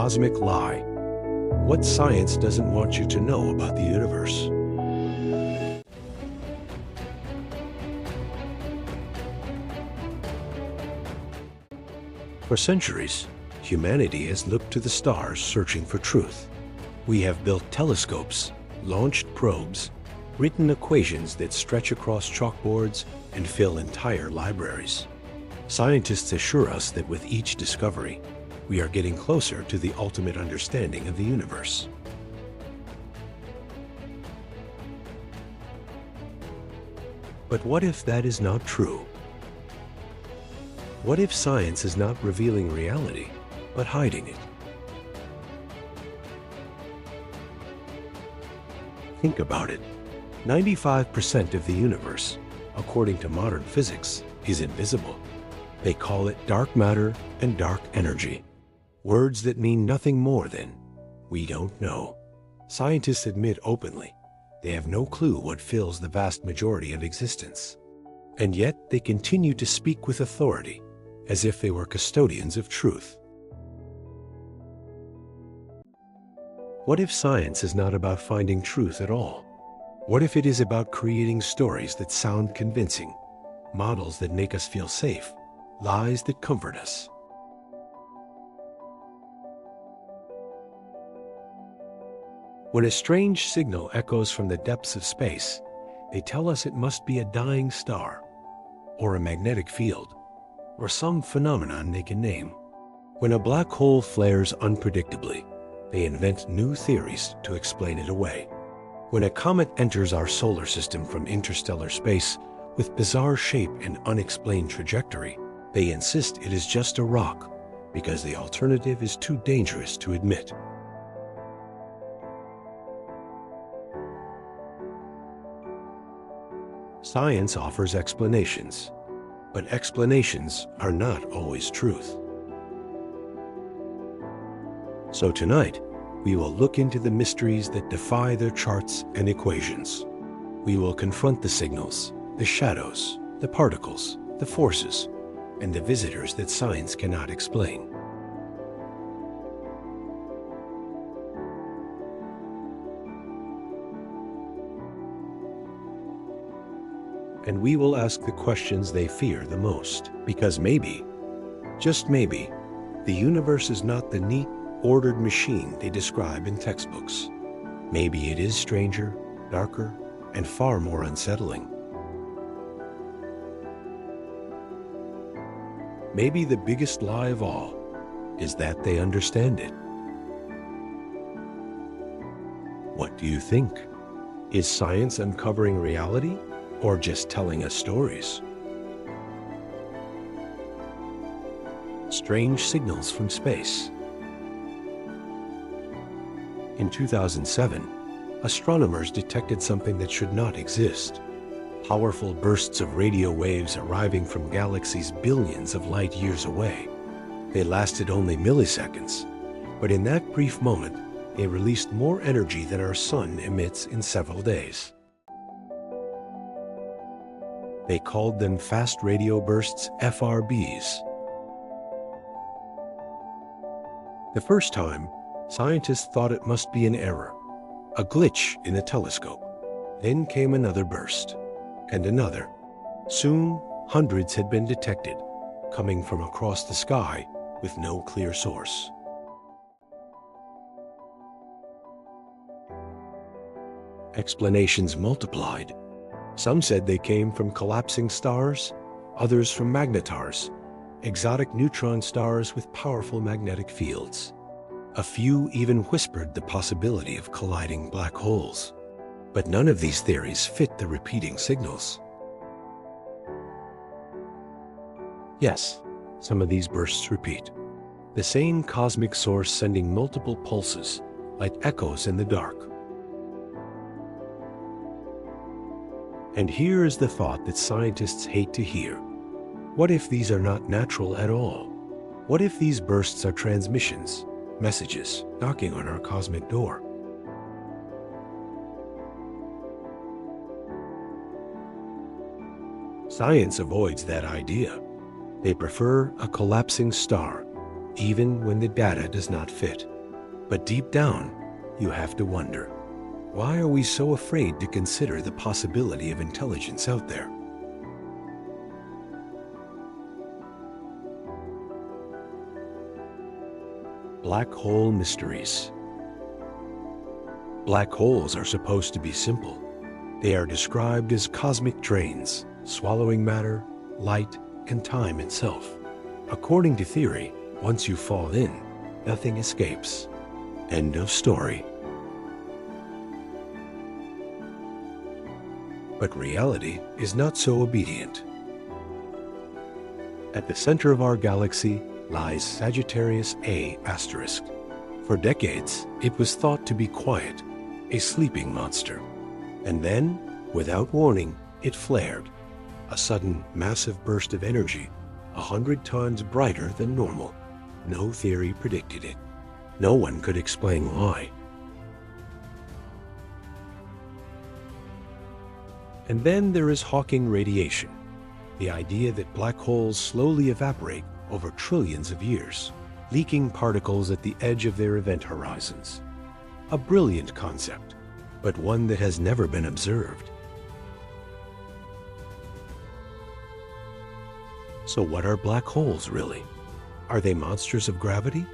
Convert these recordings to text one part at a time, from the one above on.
cosmic lie. What science doesn't want you to know about the universe. For centuries, humanity has looked to the stars searching for truth. We have built telescopes, launched probes, written equations that stretch across chalkboards and fill entire libraries. Scientists assure us that with each discovery, we are getting closer to the ultimate understanding of the universe. But what if that is not true? What if science is not revealing reality, but hiding it? Think about it. 95% of the universe, according to modern physics, is invisible. They call it dark matter and dark energy. Words that mean nothing more than, we don't know. Scientists admit openly, they have no clue what fills the vast majority of existence. And yet they continue to speak with authority, as if they were custodians of truth. What if science is not about finding truth at all? What if it is about creating stories that sound convincing, models that make us feel safe, lies that comfort us? When a strange signal echoes from the depths of space, they tell us it must be a dying star, or a magnetic field, or some phenomenon they can name. When a black hole flares unpredictably, they invent new theories to explain it away. When a comet enters our solar system from interstellar space with bizarre shape and unexplained trajectory, they insist it is just a rock because the alternative is too dangerous to admit. Science offers explanations, but explanations are not always truth. So tonight, we will look into the mysteries that defy their charts and equations. We will confront the signals, the shadows, the particles, the forces, and the visitors that science cannot explain. And we will ask the questions they fear the most, because maybe, just maybe, the universe is not the neat, ordered machine they describe in textbooks. Maybe it is stranger, darker, and far more unsettling. Maybe the biggest lie of all is that they understand it. What do you think? Is science uncovering reality, or just telling us stories? Strange signals from space. In 2007, astronomers detected something that should not exist. Powerful bursts of radio waves arriving from galaxies billions of light years away. They lasted only milliseconds, but in that brief moment, they released more energy than our sun emits in several days. They called them fast radio bursts, FRBs. The first time, scientists thought it must be an error, a glitch in the telescope. Then came another burst, and another. Soon, hundreds had been detected, coming from across the sky with no clear source. Explanations multiplied. Some said they came from collapsing stars, others from magnetars, exotic neutron stars with powerful magnetic fields. A few even whispered the possibility of colliding black holes. But none of these theories fit the repeating signals. Yes, some of these bursts repeat. The same cosmic source sending multiple pulses, like echoes in the dark. And here is the thought that scientists hate to hear. What if these are not natural at all? What if these bursts are transmissions, messages knocking on our cosmic door? Science avoids that idea. They prefer a collapsing star, even when the data does not fit. But deep down, you have to wonder, why are we so afraid to consider the possibility of intelligence out there? Black hole mysteries. Black holes are supposed to be simple. They are described as cosmic drains, swallowing matter, light, and time itself. According to theory, once you fall in, nothing escapes. End of story. But reality is not so obedient. At the center of our galaxy lies Sagittarius A*. For decades, it was thought to be quiet, a sleeping monster. And then, without warning, it flared. A sudden, massive burst of energy, 100 tons brighter than normal. No theory predicted it. No one could explain why. And then there is Hawking radiation, the idea that black holes slowly evaporate over trillions of years, leaking particles at the edge of their event horizons. A brilliant concept, but one that has never been observed. So what are black holes really? Are they monsters of gravity?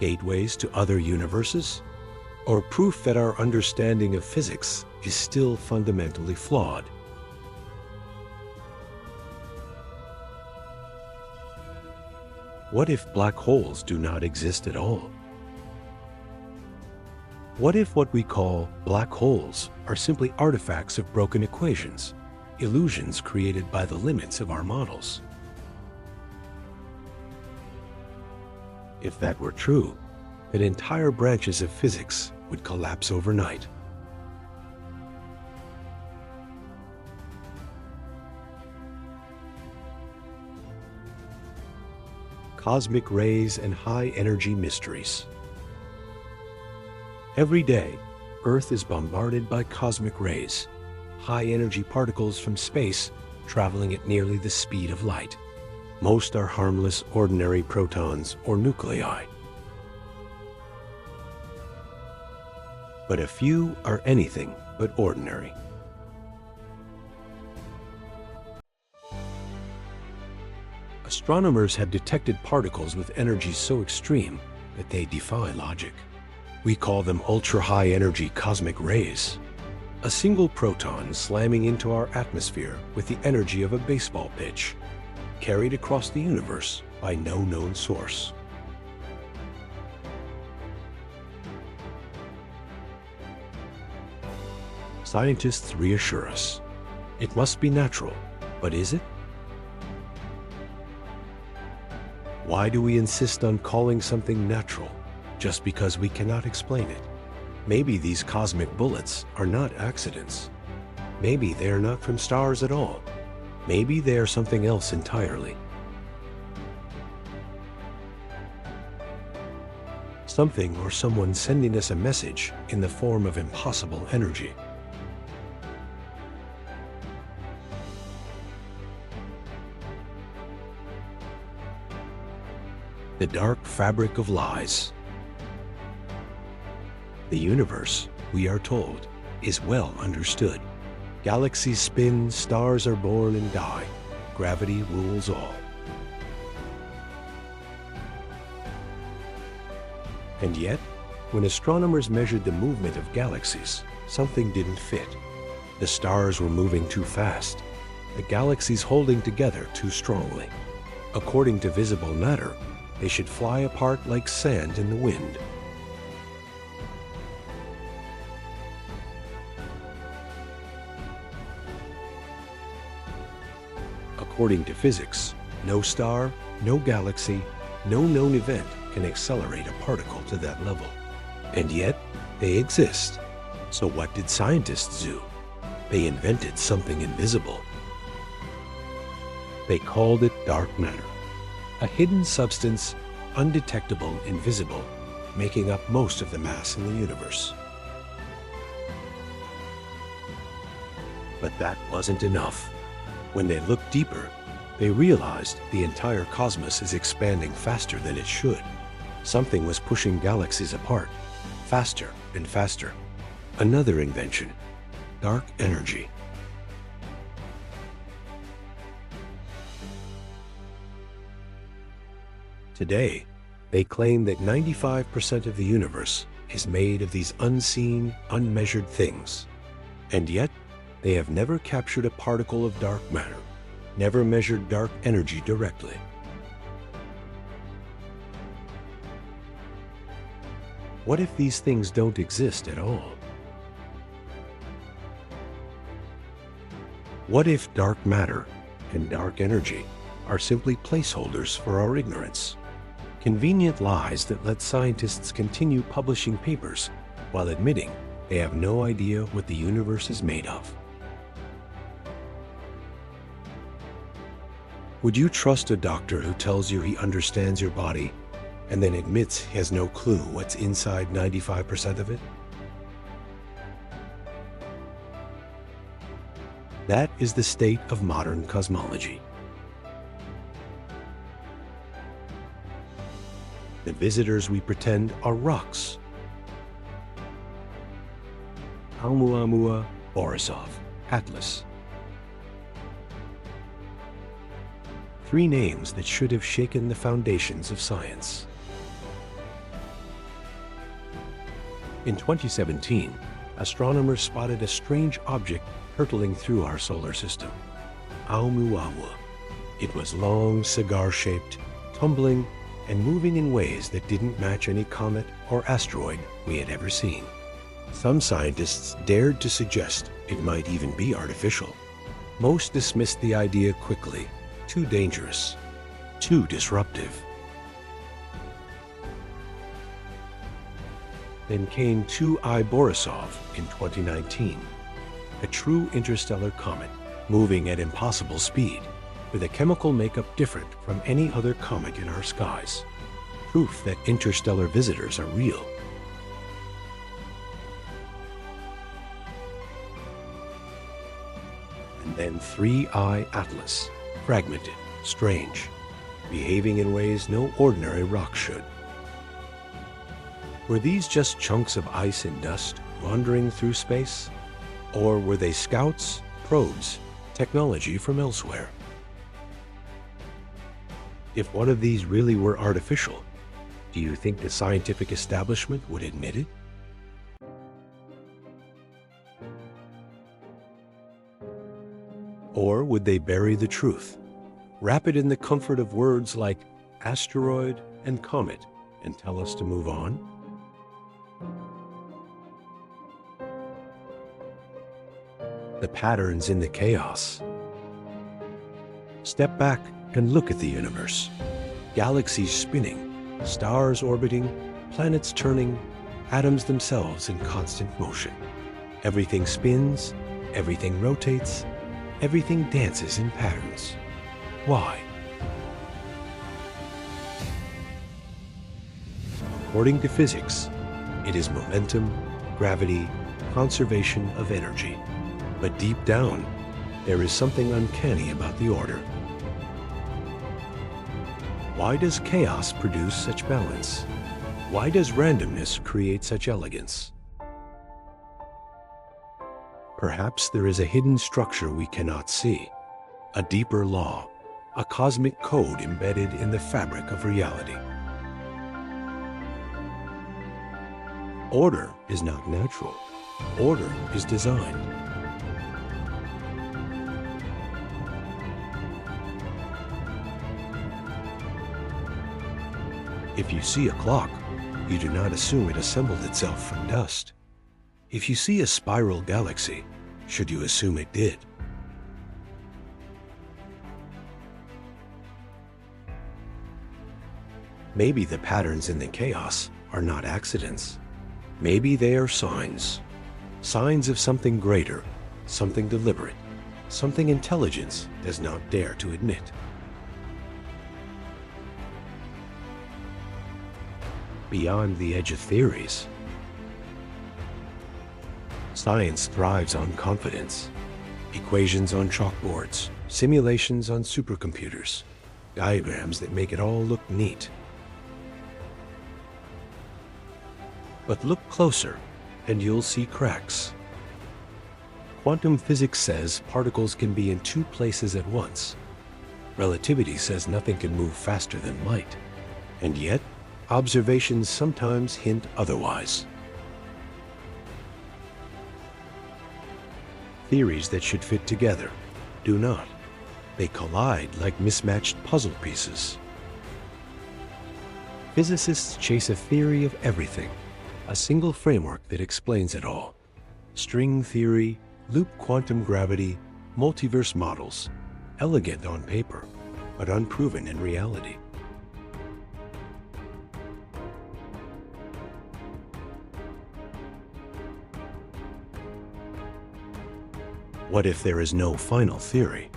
Gateways to other universes? Or proof that our understanding of physics is still fundamentally flawed? What if black holes do not exist at all? What if what we call black holes are simply artifacts of broken equations, illusions created by the limits of our models? If that were true, then entire branches of physics would collapse overnight. Cosmic rays and high-energy mysteries. Every day, Earth is bombarded by cosmic rays, high-energy particles from space traveling at nearly the speed of light. Most are harmless, ordinary protons or nuclei. But a few are anything but ordinary. Astronomers have detected particles with energy so extreme that they defy logic. We call them ultra-high energy cosmic rays. A single proton slamming into our atmosphere with the energy of a baseball pitch, carried across the universe by no known source. Scientists reassure us. It must be natural, but is it? Why do we insist on calling something natural just because we cannot explain it? Maybe these cosmic bullets are not accidents. Maybe they are not from stars at all. Maybe they are something else entirely. Something or someone sending us a message in the form of impossible energy. The dark fabric of lies. The universe, we are told, is well understood. Galaxies spin, stars are born and die. Gravity rules all. And yet, when astronomers measured the movement of galaxies, something didn't fit. The stars were moving too fast, the galaxies holding together too strongly. According to visible matter, they should fly apart like sand in the wind. According to physics, no star, no galaxy, no known event can accelerate a particle to that level. And yet, they exist. So what did scientists do? They invented something invisible. They called it dark matter, a hidden substance, undetectable, invisible, making up most of the mass in the universe. But that wasn't enough. When they looked deeper, They realized the entire cosmos is expanding faster than it should. Something was pushing galaxies apart, faster and faster. Another invention, dark energy. Today, they claim that 95% of the universe is made of these unseen, unmeasured things. And yet, they have never captured a particle of dark matter, never measured dark energy directly. What if these things don't exist at all? What if dark matter and dark energy are simply placeholders for our ignorance? Convenient lies that let scientists continue publishing papers while admitting they have no idea what the universe is made of. Would you trust a doctor who tells you he understands your body and then admits he has no clue what's inside 95% of it? That is the state of modern cosmology. The visitors we pretend are rocks. ʻOumuamua, Borisov, Atlas. Three names that should have shaken the foundations of science. In 2017, astronomers spotted a strange object hurtling through our solar system. ʻOumuamua. It was long, cigar-shaped, tumbling, and moving in ways that didn't match any comet or asteroid we had ever seen. Some scientists dared to suggest it might even be artificial. Most dismissed the idea quickly. Too dangerous, too disruptive. Then came 2I Borisov in 2019, a true interstellar comet moving at impossible speed, with a chemical makeup different from any other comet in our skies. Proof that interstellar visitors are real. And then 3I Atlas, fragmented, strange, behaving in ways no ordinary rock should. Were these just chunks of ice and dust wandering through space? Or were they scouts, probes, technology from elsewhere? If one of these really were artificial, do you think the scientific establishment would admit it? Or would they bury the truth, wrap it in the comfort of words like asteroid and comet, and tell us to move on? The patterns in the chaos. Step back and look at the universe. Galaxies spinning, stars orbiting, planets turning, atoms themselves in constant motion. Everything spins, everything rotates, everything dances in patterns. Why? According to physics, it is momentum, gravity, conservation of energy. But deep down, there is something uncanny about the order. Why does chaos produce such balance? Why does randomness create such elegance? Perhaps there is a hidden structure we cannot see, a deeper law, a cosmic code embedded in the fabric of reality. Order is not natural. Order is designed. If you see a clock, you do not assume it assembled itself from dust. If you see a spiral galaxy, should you assume it did? Maybe the patterns in the chaos are not accidents. Maybe they are signs. Signs of something greater, something deliberate, something intelligence does not dare to admit. Beyond the edge of theories, science thrives on confidence. Equations on chalkboards, simulations on supercomputers, diagrams that make it all look neat. But look closer, and you'll see cracks. Quantum physics says particles can be in two places at once. Relativity says nothing can move faster than light. And yet, observations sometimes hint otherwise. Theories that should fit together do not. They collide like mismatched puzzle pieces. Physicists chase a theory of everything, a single framework that explains it all. String theory, loop quantum gravity, multiverse models, elegant on paper, but unproven in reality. What if there is no final theory?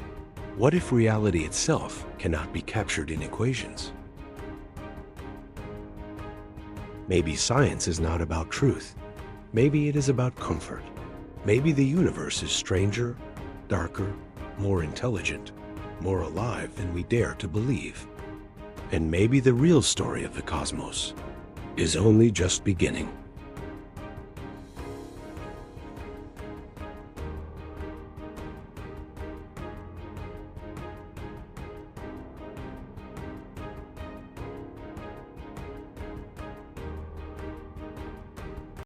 What if reality itself cannot be captured in equations? Maybe science is not about truth. Maybe it is about comfort. Maybe the universe is stranger, darker, more intelligent, more alive than we dare to believe. And maybe the real story of the cosmos is only just beginning.